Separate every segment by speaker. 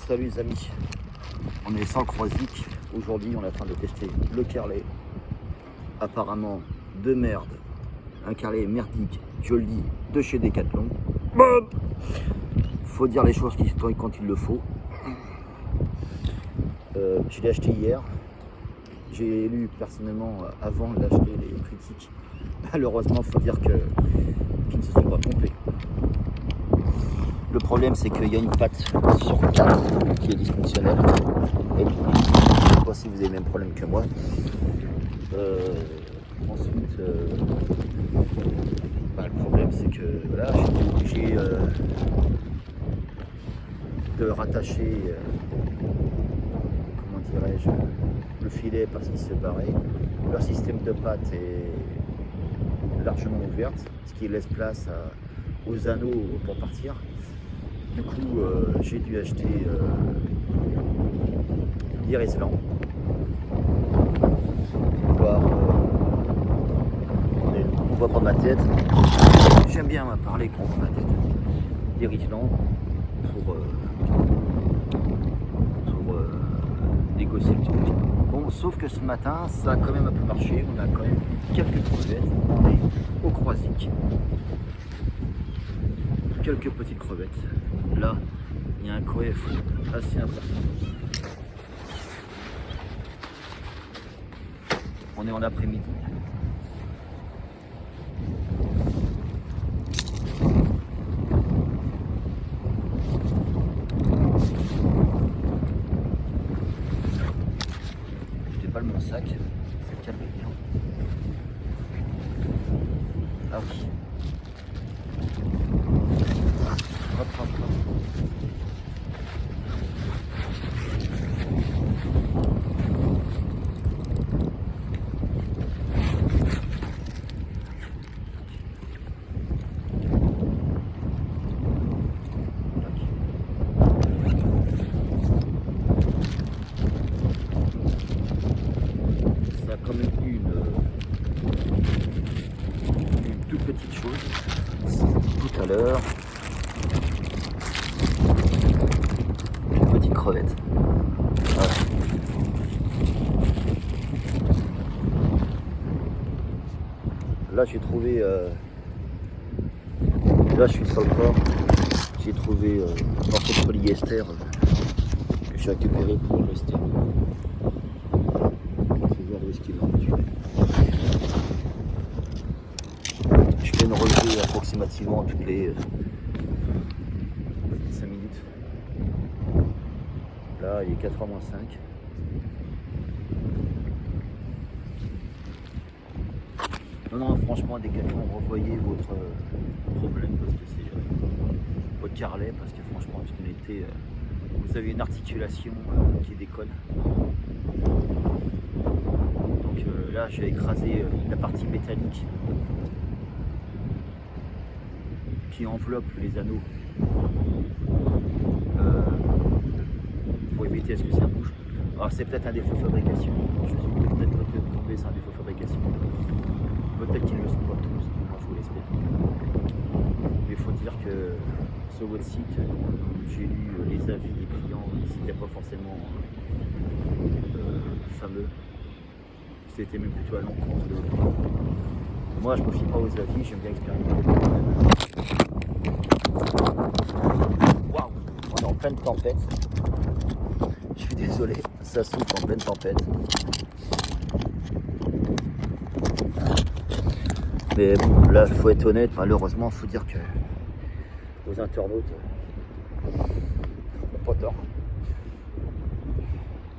Speaker 1: Salut les amis, on est sans Croisic. Aujourd'hui on est en train de tester le Carlet. Apparemment de merde, un Carlet merdique, je le dis, de chez Decathlon. Faut dire les choses quand il le faut. Je l'ai acheté hier. J'ai lu personnellement avant de l'acheter les critiques. Malheureusement, il faut dire qu'ils ne se sont pas trompés. Le problème, c'est qu'il y a une patte sur 4 qui est dysfonctionnelle. Et puis, je ne sais pas si vous avez le même problème que moi. Ensuite, le problème, c'est que voilà, j'étais obligé de rattacher, comment dirais-je, le filet parce qu'il se barrait. Leur système de patte est largement ouverte, ce qui laisse place aux anneaux pour partir. Du coup, j'ai dû acheter l'Irislan. On voit pas ma tête. J'aime bien parler qu'on voit ma tête. L'Irislan pour négocier le truc. Bon, sauf que ce matin, ça a quand même un peu marché. On a quand même quelques crevettes. On est au Croisic. Quelques petites crevettes. Là, il y a un coef assez important. On est en après-midi. Je déballe mon sac, c'est calme bien. Ah oui. Hop, hop, hop. Ça a quand même eu une toute petite chose tout à l'heure. Une petite crevette. Voilà. Là j'ai trouvé, là je suis sur le port, j'ai trouvé un morceau de polyester que j'ai récupéré pour le rester. Je fais une relevée approximativement toutes les 5 minutes. Là, il est 4h moins 5. Non, franchement, Decathlon, revoyez votre problème parce que c'est votre Carlet, parce que franchement, toute honnêteté, vous avez une articulation qui déconne. Donc là, j'ai écrasé la partie métallique qui enveloppe les anneaux pour éviter à ce que ça bouge. Alors c'est peut-être un défaut de fabrication. Je suis peut-être tombé sur un défaut de fabrication. Peut-être qu'ils ne le sont pas tous, moi je vous l'espère. Mais il faut dire que sur votre site, j'ai lu les avis des clients, c'était pas forcément fameux. C'était même plutôt à l'encontre de votre. Moi je ne me fie pas aux avis, j'aime bien expérimenter. Waouh, on est en pleine tempête. Je suis désolé, ça souffle en pleine tempête. Mais bon, là, il faut être honnête, malheureusement, il faut dire que aux internautes n'ont pas tort.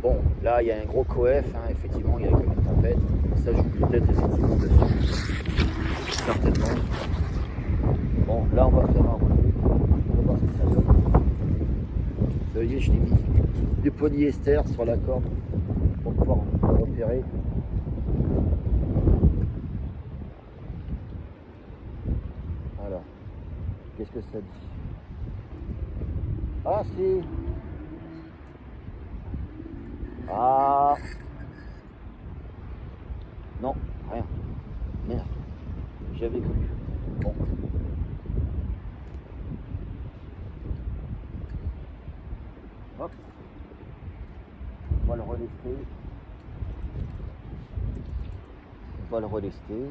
Speaker 1: Bon, là, il y a un gros coef, effectivement, il y a quand même une tempête. Ça joue peut-être effectivement dessus. Certainement. Bon, là, on va faire un relevé. On va voir ce que ça donne. Vous voyez, je l'ai mis du polyester sur la corde pour pouvoir repérer. Voilà. Qu'est-ce que ça dit? Ah, si. Ah. Non, rien. Merde. J'avais cru. Bon. Hop. On va le relester. On va le relester.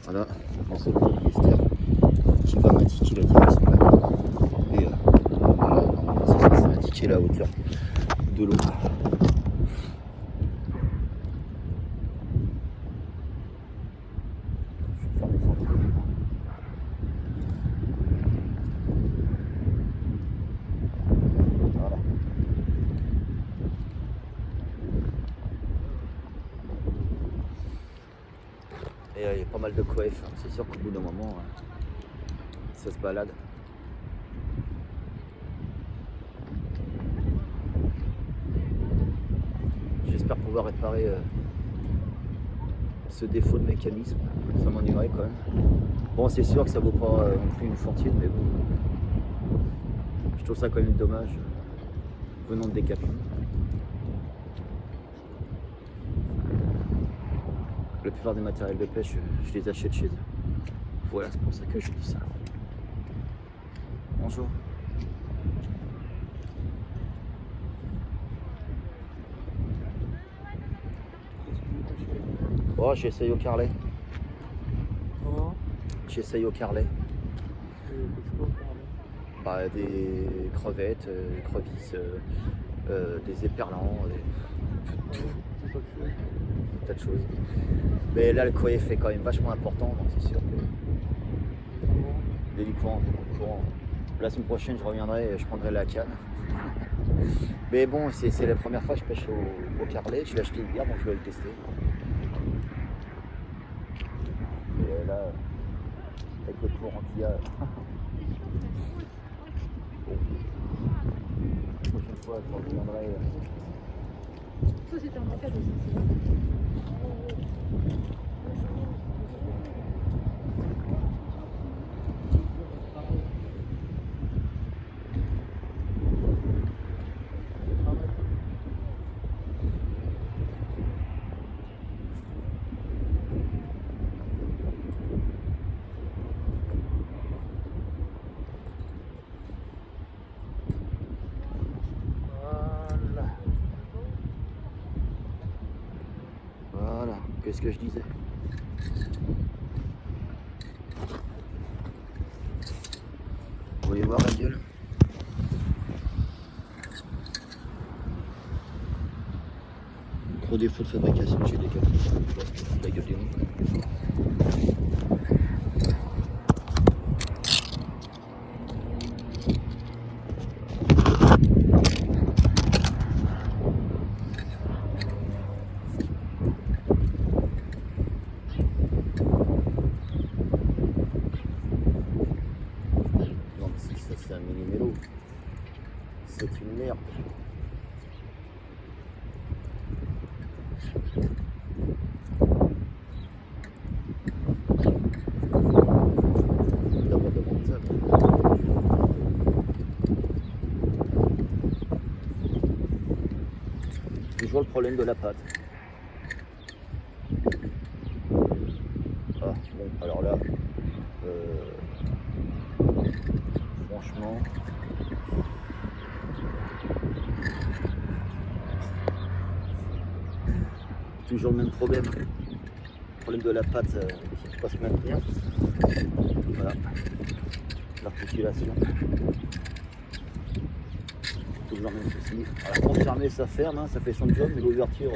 Speaker 1: Voilà, dans ce petit lester qui va m'indiquer la direction de la mer. Et voilà, normalement c'est censé m'indiquer la hauteur de l'eau. Je vais faire des centimètres. Voilà. Et il y a pas mal de coef, hein. C'est sûr qu'au bout d'un moment, ça se balade. J'espère pouvoir réparer ce défaut de mécanisme. Ça m'ennuierait quand même. Bon, c'est sûr que ça vaut pas non plus une fortune, mais bon. Je trouve ça quand même dommage venant de Decathlon. La plupart des matériels de pêche, je les achète chez eux. Voilà, c'est pour ça que je dis ça. Bonjour. Oh, j'essaye au carlet.
Speaker 2: Comment?
Speaker 1: J'essaye au carlet. Bah, des crevettes, des crevisses, des éperlans, tout tas de choses. Mais là, le coef est quand même vachement important, donc c'est sûr que des licornes, la semaine prochaine, je reviendrai et je prendrai la canne. Mais bon, c'est la première fois que je pêche au carlet. Je l'ai acheté hier, donc je vais le tester. Et là, avec le courant qu'il y a. La prochaine fois, je reviendrai.
Speaker 3: Ça, c'était un cadeau.
Speaker 1: Voilà, qu'est-ce que je disais? Vous voulez voir la gueule? Gros défaut de fabrication chez Decathlon. La gueule des roues. Non, mais si ça c'est un mini mélo, c'est une merde. D'abord demande ça. Toujours le problème de la pâte. Ah bon, alors là, franchement, toujours le même problème. Le problème de la pâte, qui ne peut pas se maintenir. Voilà, l'articulation. Toujours le même souci. Alors pour fermer, ça ferme, hein, ça fait son job, mais l'ouverture,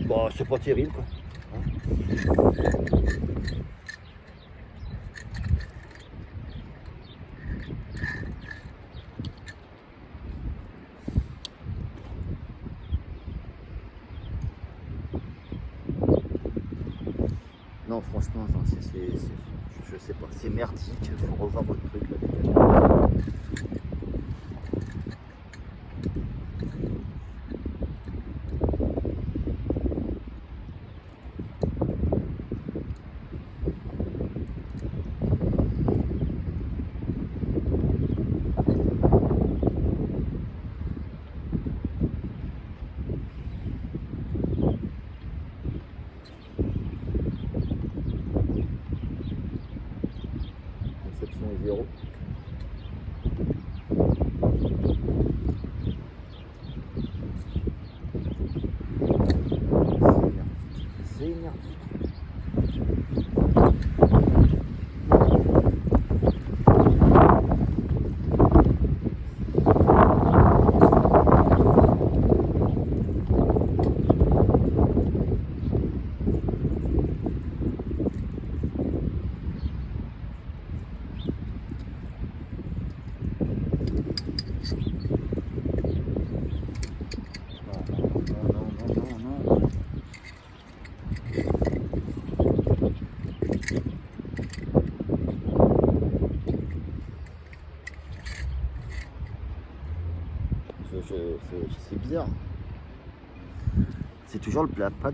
Speaker 1: bah, c'est pas terrible quoi. Non, franchement, non, je sais pas, c'est merdique, il faut revoir votre truc là. l'option est 0. C'est énergique. Non. C'est bizarre. C'est toujours la patte,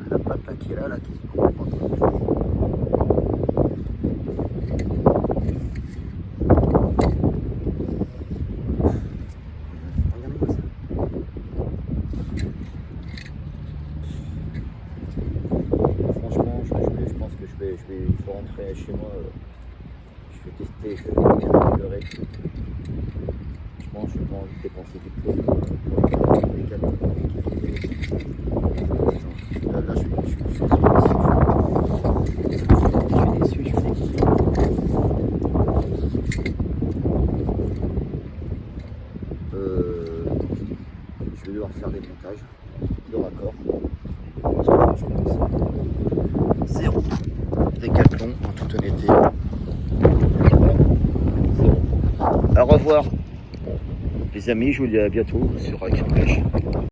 Speaker 1: la patte là, qui est là qui comprend pas. Regarde-moi ça. Franchement, je pense que il faut rentrer chez moi. Je vais tester, je vais améliorer. Je n'ai pas envie de dépenser des clés pour les canons. Là, je suis déçu. Je vais devoir faire des montages de raccords. Parce que franchement, c'est zéro décathlon en toute honnêteté. Voilà. Zéro. Au revoir. Les amis, je vous dis à bientôt sur Action Pêche.